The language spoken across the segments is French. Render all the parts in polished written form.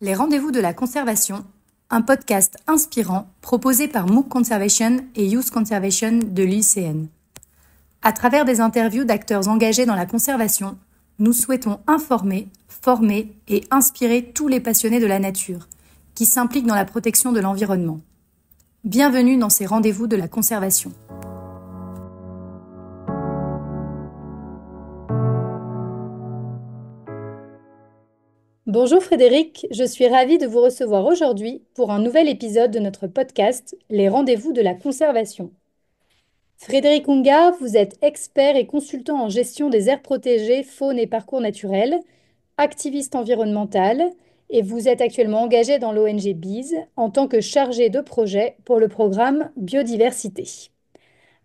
Les rendez-vous de la conservation, un podcast inspirant proposé par MOOC Conservation et Youth Conservation de l'ICN. À travers des interviews d'acteurs engagés dans la conservation, nous souhaitons informer, former et inspirer tous les passionnés de la nature qui s'impliquent dans la protection de l'environnement. Bienvenue dans ces rendez-vous de la conservation. Bonjour Frédéric, je suis ravie de vous recevoir aujourd'hui pour un nouvel épisode de notre podcast Les rendez-vous de la conservation. Frédéric Ungart, vous êtes expert et consultant en gestion des aires protégées, faune et parcours naturels, activiste environnemental et vous êtes actuellement engagé dans l'ONG BEES en tant que chargé de projet pour le programme Biodiversité.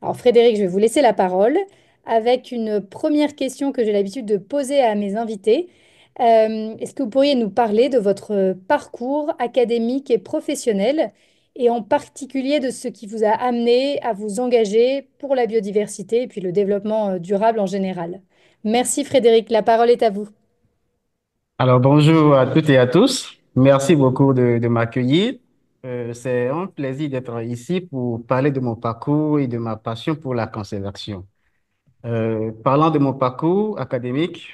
Alors Frédéric, je vais vous laisser la parole avec une première question que j'ai l'habitude de poser à mes invités. Est-ce que vous pourriez nous parler de votre parcours académique et professionnel et en particulier de ce qui vous a amené à vous engager pour la biodiversité et puis le développement durable en général? Merci Frédéric, la parole est à vous. Alors, bonjour à toutes et à tous. Merci beaucoup de m'accueillir. C'est un plaisir d'être ici pour parler de mon parcours et de ma passion pour la conservation. Parlant de mon parcours académique,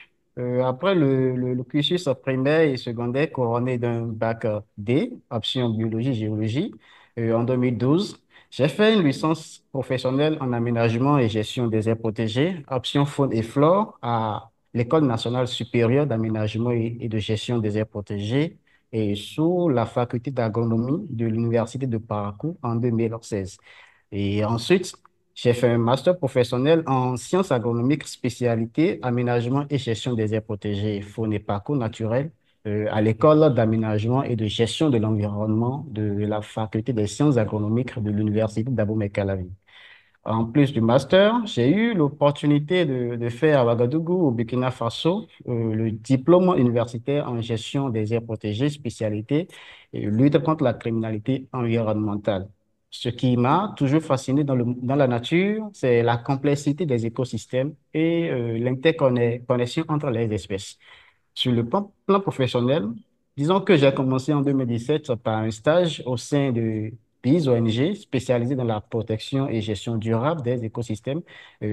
après le cursus primaire et secondaire couronné d'un bac D, option biologie-géologie, en 2012, j'ai fait une licence professionnelle en aménagement et gestion des aires protégées, option faune et flore, à l'École nationale supérieure d'aménagement et de gestion des aires protégées et sous la faculté d'agronomie de l'Université de Parakou en 2016. Et ensuite, j'ai fait un master professionnel en sciences agronomiques, spécialité aménagement et gestion des aires protégées, faune et parcours naturels, à l'école d'aménagement et de gestion de l'environnement de la faculté des sciences agronomiques de l'université d'Abomey-Calavi. En plus du master, j'ai eu l'opportunité de faire à Ouagadougou, au Burkina Faso, le diplôme universitaire en gestion des aires protégées, spécialité lutte contre la criminalité environnementale. Ce qui m'a toujours fasciné dans la nature, c'est la complexité des écosystèmes et l'interconnexion entre les espèces. Sur le plan professionnel, disons que j'ai commencé en 2017 par un stage au sein de BIS ONG spécialisé dans la protection et gestion durable des écosystèmes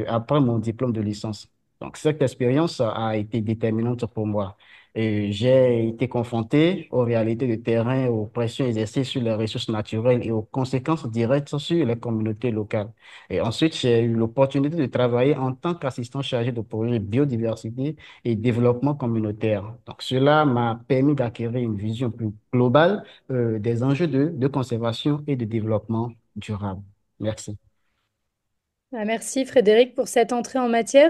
après mon diplôme de licence. Donc, cette expérience a été déterminante pour moi. Et j'ai été confronté aux réalités de terrain, aux pressions exercées sur les ressources naturelles et aux conséquences directes sur les communautés locales. Et ensuite, j'ai eu l'opportunité de travailler en tant qu'assistant chargé de projet biodiversité et développement communautaire. Donc, cela m'a permis d'acquérir une vision plus globale des enjeux de conservation et de développement durable. Merci. Ah, merci Frédéric pour cette entrée en matière.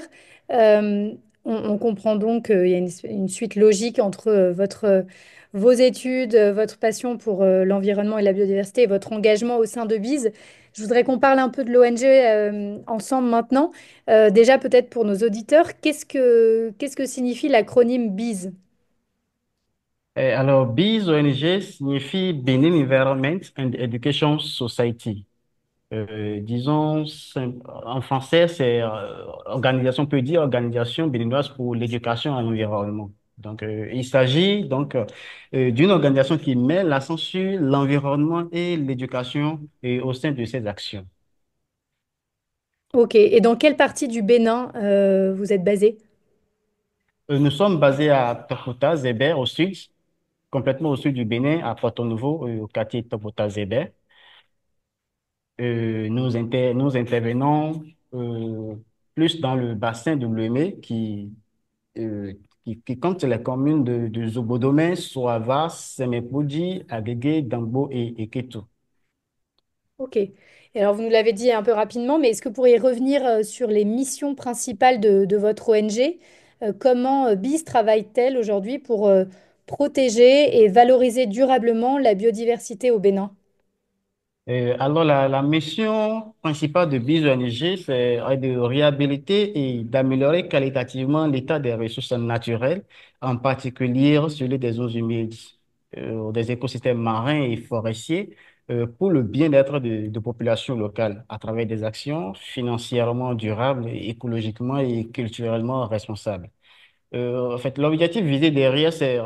Euh, on comprend donc qu'il y a une suite logique entre vos études, votre passion pour l'environnement et la biodiversité et votre engagement au sein de BIS. Je voudrais qu'on parle un peu de l'ONG ensemble maintenant. Déjà peut-être pour nos auditeurs, qu'est-ce que signifie l'acronyme BIS? Alors, BEES ONG signifie Benin Environment and Education Society. Disons, en français, c'est organisation, on peut dire organisation béninoise pour l'éducation à l'environnement. Donc, il s'agit donc d'une organisation qui met l'accent sur l'environnement et l'éducation au sein de ses actions. Ok, et dans quelle partie du Bénin vous êtes basé? Nous sommes basés à Tokota, Zébert, au sud, complètement au sud du Bénin, à Porto-Nouveau, au quartier Tokota, Zébert. Nous intervenons euh, plus dans le bassin de Lomé euh, qui compte les communes de Zobodomè, Soava, Semepoudi, Agégué, Dambo et Kétou. Ok. Et alors, vous nous l'avez dit un peu rapidement, mais est-ce que vous pourriez revenir sur les missions principales de votre ONG? Comment BIS travaille-t-elle aujourd'hui pour protéger et valoriser durablement la biodiversité au Bénin? Alors, la mission principale de BizONG, c'est de réhabiliter et d'améliorer qualitativement l'état des ressources naturelles, en particulier celui des eaux humides, des écosystèmes marins et forestiers, pour le bien-être de populations locales à travers des actions financièrement durables, écologiquement et culturellement responsables. En fait, l'objectif visé derrière, c'est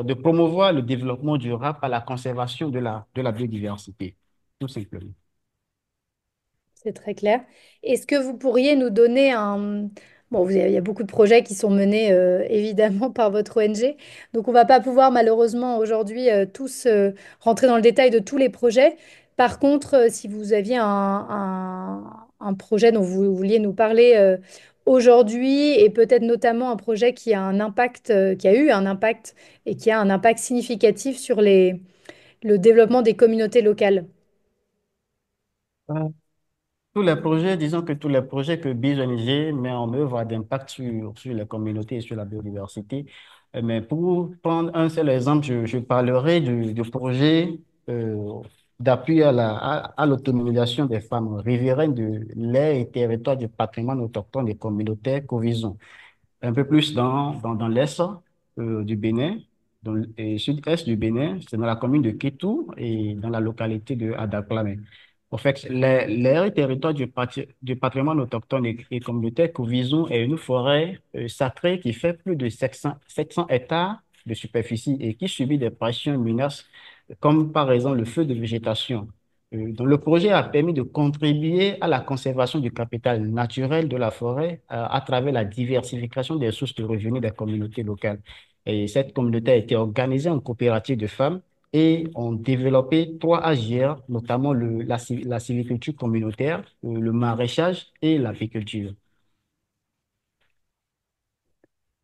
de promouvoir le développement durable à la conservation de la biodiversité, tout simplement. C'est très clair. Est-ce que vous pourriez nous donner un... Bon, il y a beaucoup de projets qui sont menés évidemment par votre ONG, donc on va pas pouvoir malheureusement aujourd'hui tous rentrer dans le détail de tous les projets. Par contre, si vous aviez un projet dont vous vouliez nous parler aujourd'hui, et peut-être notamment un projet qui a un impact, qui a eu un impact et qui a un impact significatif sur le développement des communautés locales. Tous les projets, disons que tous les projets que BizONG met en œuvre ont d'impact sur les communautés et sur la biodiversité. Mais pour prendre un seul exemple, je parlerai du projet euh, d'appui à l'autonomisation des femmes riveraines de l'aire et territoire du patrimoine autochtone des communautés qu'Horizon un peu plus dans l'est du Bénin, et sud-est du Bénin, c'est dans la commune de Kétou et dans la localité de Adaklame. En fait, l'aire territoire du patrimoine autochtone et communautaire que visons est une forêt sacrée qui fait plus de 700 hectares de superficie et qui subit des pressions et menaces comme par exemple le feu de végétation. Donc, le projet a permis de contribuer à la conservation du capital naturel de la forêt à travers la diversification des sources de revenus des communautés locales. Et cette communauté a été organisée en coopérative de femmes et ont développé trois AGR, notamment la sylviculture communautaire, le maraîchage et l'apiculture.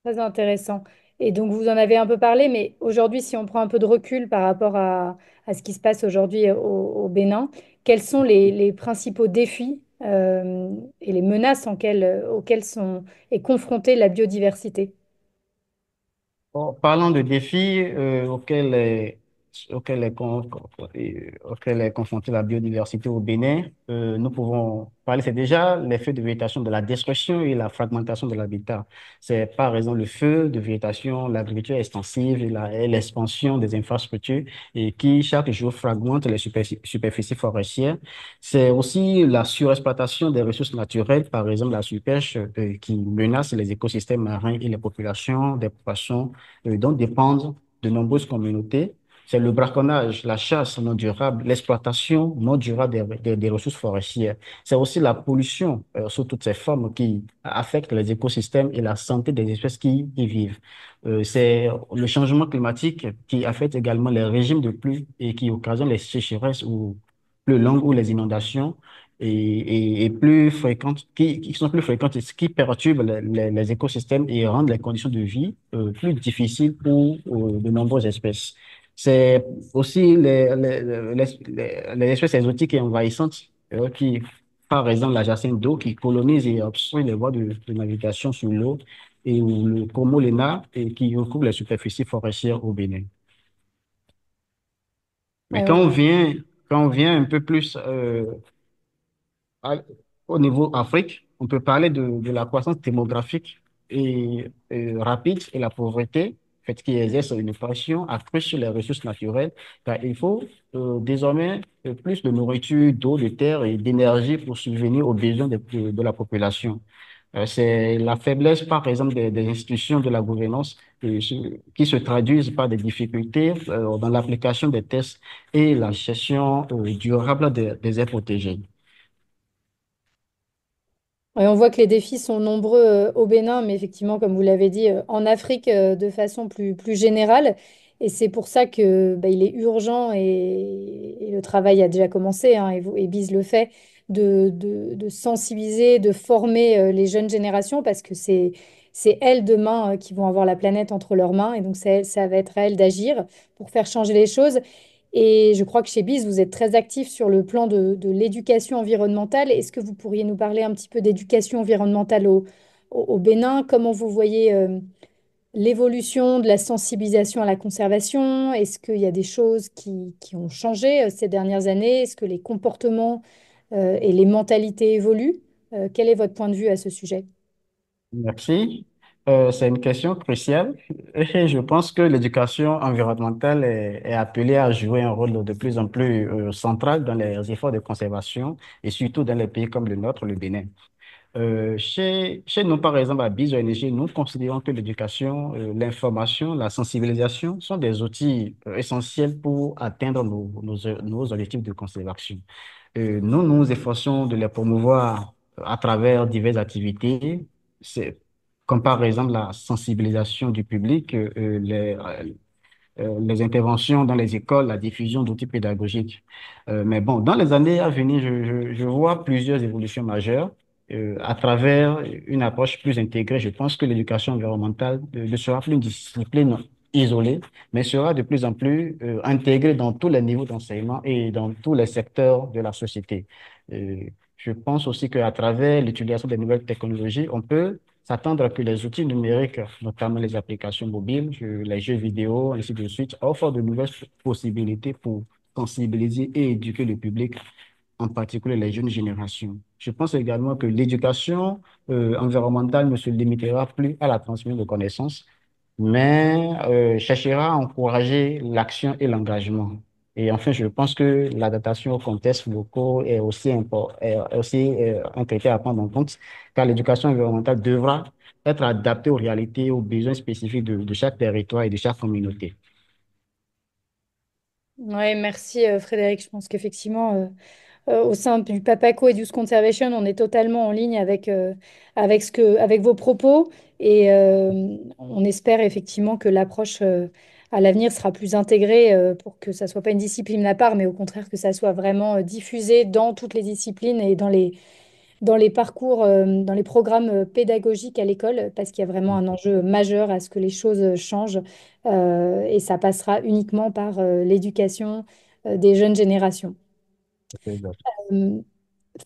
Très intéressant. Et donc, vous en avez un peu parlé, mais aujourd'hui, si on prend un peu de recul par rapport à ce qui se passe aujourd'hui au Bénin, quels sont les principaux défis et les menaces auxquelles est confrontée la biodiversité? Bon, parlons de défis auxquels est confrontée la biodiversité au Bénin. Nous pouvons parler, c'est déjà les feux de végétation, de la destruction et la fragmentation de l'habitat. C'est par exemple le feu de végétation, l'agriculture extensive et l'expansion des infrastructures et qui chaque jour fragmente les superficies forestières. C'est aussi la surexploitation des ressources naturelles, par exemple la surpêche qui menace les écosystèmes marins et les populations des poissons dont dépendent de nombreuses communautés. C'est le braconnage, la chasse non durable, l'exploitation non durable des ressources forestières. C'est aussi la pollution sous toutes ses formes qui affectent les écosystèmes et la santé des espèces qui y vivent. C'est le changement climatique qui affecte également les régimes de pluie et qui occasionne les sécheresses ou plus longues ou les inondations et plus fréquentes, qui sont plus fréquentes, et ce qui perturbe les écosystèmes et rendent les conditions de vie plus difficiles pour de nombreuses espèces. C'est aussi les espèces exotiques et envahissantes qui, par exemple, la jacinthe d'eau qui colonisent et obstruent les voies de navigation sur l'eau et ou le comolena et qui recouvre les superficies forestières au Bénin. Mais Ouais, quand on vient un peu plus à- au niveau Afrique, on peut parler de la croissance démographique rapide et la pauvreté, fait, qui exerce une pression accrue sur les ressources naturelles, car il faut désormais plus de nourriture, d'eau, de terre et d'énergie pour subvenir aux besoins de la population. C'est la faiblesse, par exemple, des institutions de la gouvernance qui se traduisent par des difficultés dans l'application des tests et la gestion durable des aires protégées. Et on voit que les défis sont nombreux au Bénin, mais effectivement, comme vous l'avez dit, en Afrique de façon plus générale. Et c'est pour ça que il est urgent et le travail a déjà commencé, hein, et BIS le fait, de sensibiliser, de former les jeunes générations parce que c'est elles demain qui vont avoir la planète entre leurs mains. Et donc, ça va être à elles d'agir pour faire changer les choses. Et je crois que chez BIS, vous êtes très actif sur le plan de l'éducation environnementale. Est-ce que vous pourriez nous parler un petit peu d'éducation environnementale au Bénin? Comment vous voyez l'évolution de la sensibilisation à la conservation? Est-ce qu'il y a des choses qui ont changé ces dernières années? Est-ce que les comportements et les mentalités évoluent? Quel est votre point de vue à ce sujet? Merci. C'est une question cruciale et je pense que l'éducation environnementale est appelée à jouer un rôle de plus en plus central dans les efforts de conservation et surtout dans les pays comme le nôtre, le Bénin. Chez nous, par exemple, à Biz ONG, nous considérons que l'éducation, l'information, la sensibilisation sont des outils essentiels pour atteindre nos objectifs de conservation. Nous nous efforçons de les promouvoir à travers diverses activités, c'est, comme par exemple la sensibilisation du public, les interventions dans les écoles, la diffusion d'outils pédagogiques. Mais bon, dans les années à venir, je vois plusieurs évolutions majeures à travers une approche plus intégrée. Je pense que l'éducation environnementale ne sera plus une discipline isolée, mais sera de plus en plus intégrée dans tous les niveaux d'enseignement et dans tous les secteurs de la société. Euh, je pense aussi qu'à travers l'utilisation des nouvelles technologies, on peut s'attendre à que les outils numériques, notamment les applications mobiles, les jeux vidéo, ainsi de suite, offrent de nouvelles possibilités pour sensibiliser et éduquer le public, en particulier les jeunes générations. Je pense également que l'éducation environnementale ne se limitera plus à la transmission de connaissances, mais cherchera à encourager l'action et l'engagement. Et enfin, je pense que l'adaptation aux contextes locaux est aussi un critère à prendre en compte, car l'éducation environnementale devra être adaptée aux réalités et aux besoins spécifiques de chaque territoire et de chaque communauté. Ouais, merci Frédéric. Je pense qu'effectivement, au sein du Papaco et du Conservation, on est totalement en ligne avec vos propos et on espère effectivement que l'approche à l'avenir sera plus intégrée pour que ça soit pas une discipline à part, mais au contraire que ça soit vraiment diffusé dans toutes les disciplines et dans les parcours, dans les programmes pédagogiques à l'école, parce qu'il y a vraiment un enjeu majeur à ce que les choses changent et ça passera uniquement par l'éducation des jeunes générations. Euh,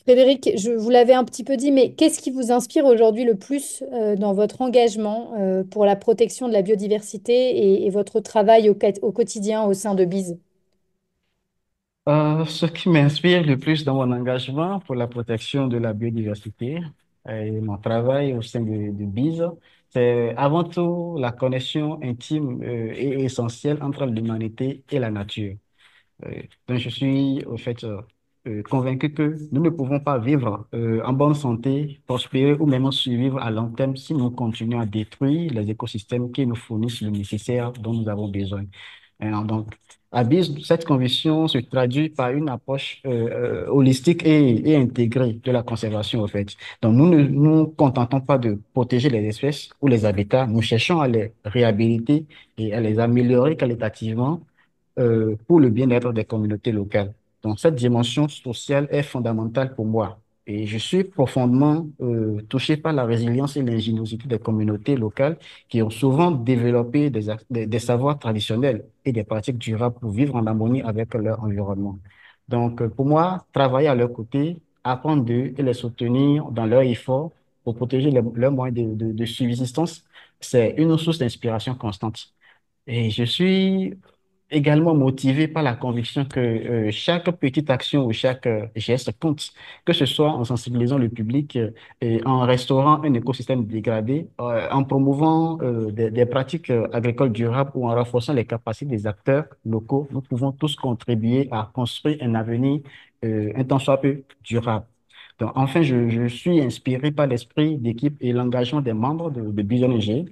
Frédéric, je vous l'avais un petit peu dit, mais qu'est-ce qui vous inspire aujourd'hui le plus dans votre engagement pour la protection de la biodiversité et votre travail au quotidien au sein de Bise? Ce qui m'inspire le plus dans mon engagement pour la protection de la biodiversité et mon travail au sein de BISE, c'est avant tout la connexion intime et essentielle entre l'humanité et la nature. Donc, je suis au fait convaincu que nous ne pouvons pas vivre en bonne santé, prospérer ou même survivre à long terme si nous continuons à détruire les écosystèmes qui nous fournissent le nécessaire dont nous avons besoin. Donc, à BIS, cette conviction se traduit par une approche holistique et intégrée de la conservation, au fait. Donc, nous ne nous contentons pas de protéger les espèces ou les habitats, nous cherchons à les réhabiliter et à les améliorer qualitativement pour le bien-être des communautés locales. Donc, cette dimension sociale est fondamentale pour moi. Et je suis profondément touché par la résilience et l'ingéniosité des communautés locales qui ont souvent développé des savoirs traditionnels et des pratiques durables pour vivre en harmonie avec leur environnement. Donc, pour moi, travailler à leur côté, apprendre d'eux et les soutenir dans leurs efforts pour protéger leurs moyens de subsistance, c'est une source d'inspiration constante. Et je suis également motivé par la conviction que chaque petite action ou chaque geste compte, que ce soit en sensibilisant le public, et en restaurant un écosystème dégradé, en promouvant des pratiques agricoles durables ou en renforçant les capacités des acteurs locaux. Nous pouvons tous contribuer à construire un avenir un tant soit peu durable. Donc, enfin, je suis inspiré par l'esprit d'équipe et l'engagement des membres de Bison G.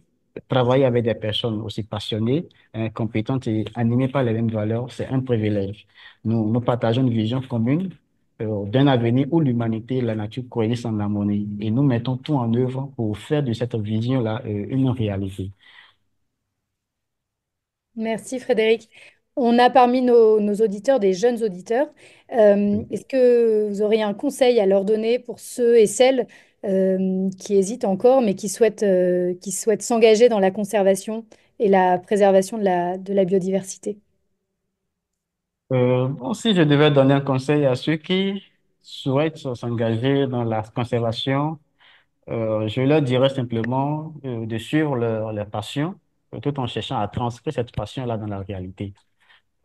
Travailler avec des personnes aussi passionnées, compétentes et animées par les mêmes valeurs, c'est un privilège. Nous partageons une vision commune d'un avenir où l'humanité et la nature coexistent en harmonie et nous mettons tout en œuvre pour faire de cette vision-là une réalité. Merci Frédéric. On a parmi nos auditeurs des jeunes auditeurs. Est-ce que vous auriez un conseil à leur donner pour ceux et celles qui hésitent encore, mais qui souhaitent s'engager dans la conservation et la préservation de la biodiversité? Bon, si je devais donner un conseil à ceux qui souhaitent s'engager dans la conservation, je leur dirais simplement de suivre leur passion, tout en cherchant à transcrire cette passion-là dans la réalité.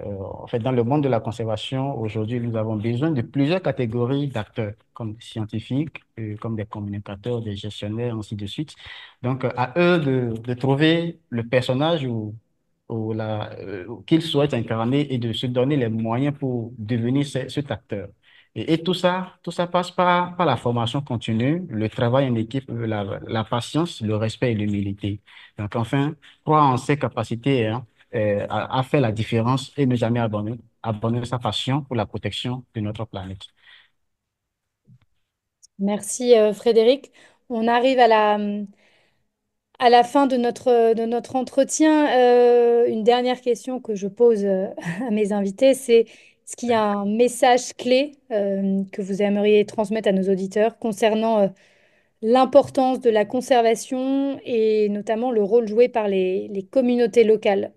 En fait, dans le monde de la conservation, aujourd'hui, nous avons besoin de plusieurs catégories d'acteurs, comme des scientifiques, comme des communicateurs, des gestionnaires, ainsi de suite. Donc, à eux de trouver le personnage qu'ils souhaitent incarner et de se donner les moyens pour devenir cet acteur. Et tout ça passe par la formation continue, le travail en équipe, la patience, le respect et l'humilité. Donc, enfin, croire en ses capacités, hein, à faire la différence et ne jamais abandonner sa passion pour la protection de notre planète. Merci Frédéric. On arrive à la fin de notre entretien. Une dernière question que je pose à mes invités, c'est est-ce qu'il y a un message clé que vous aimeriez transmettre à nos auditeurs concernant l'importance de la conservation et notamment le rôle joué par les communautés locales?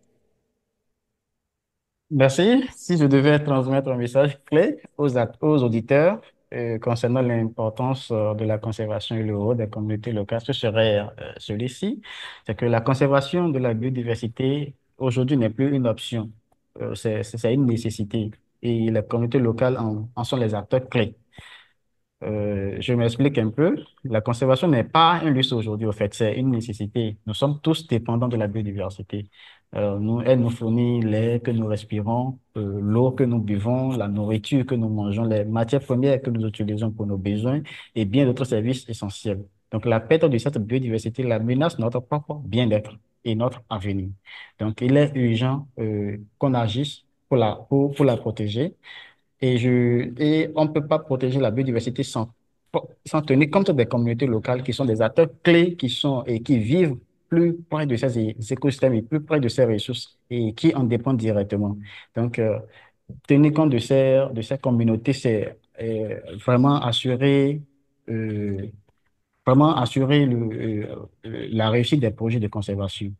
Merci. Si je devais transmettre un message clé aux auditeurs concernant l'importance de la conservation et le rôle des communautés locales, ce serait celui-ci. C'est que la conservation de la biodiversité aujourd'hui n'est plus une option. C'est une nécessité. Et les communautés locales en sont les acteurs clés. Je m'explique un peu. La conservation n'est pas un luxe aujourd'hui, au fait, c'est une nécessité. Nous sommes tous dépendants de la biodiversité. Elle nous fournit l'air que nous respirons, l'eau que nous buvons, la nourriture que nous mangeons, les matières premières que nous utilisons pour nos besoins et bien d'autres services essentiels. Donc, la perte de cette biodiversité, la menace notre propre bien-être et notre avenir. Donc, il est urgent, qu'on agisse pour la protéger et on ne peut pas protéger la biodiversité sans tenir compte des communautés locales qui sont des acteurs clés et qui vivent plus près de ces écosystèmes et plus près de ces ressources et qui en dépendent directement. Donc, tenir compte de ces communautés, c'est euh, vraiment assurer la réussite des projets de conservation.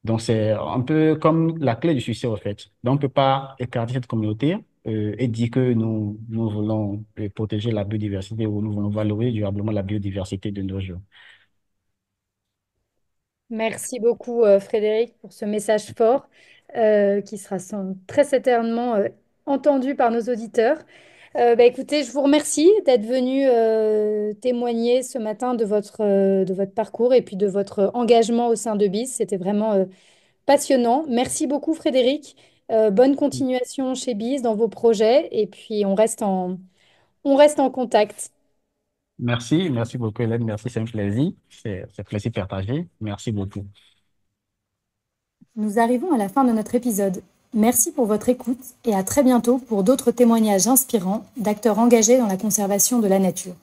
Donc, c'est un peu comme la clé du succès, en fait. Donc, on ne peut pas écarter cette communauté et dire que nous voulons protéger la biodiversité ou nous voulons valoriser durablement la biodiversité de nos jours. Merci beaucoup Frédéric pour ce message fort qui sera très certainement entendu par nos auditeurs. Écoutez, je vous remercie d'être venu témoigner ce matin de votre parcours et puis de votre engagement au sein de BIS. C'était vraiment passionnant. Merci beaucoup Frédéric. Bonne continuation chez BIS dans vos projets et puis on reste en contact. Merci beaucoup, Hélène. Merci, c'est un plaisir. C'est un plaisir partagé. Merci beaucoup. Nous arrivons à la fin de notre épisode. Merci pour votre écoute et à très bientôt pour d'autres témoignages inspirants d'acteurs engagés dans la conservation de la nature.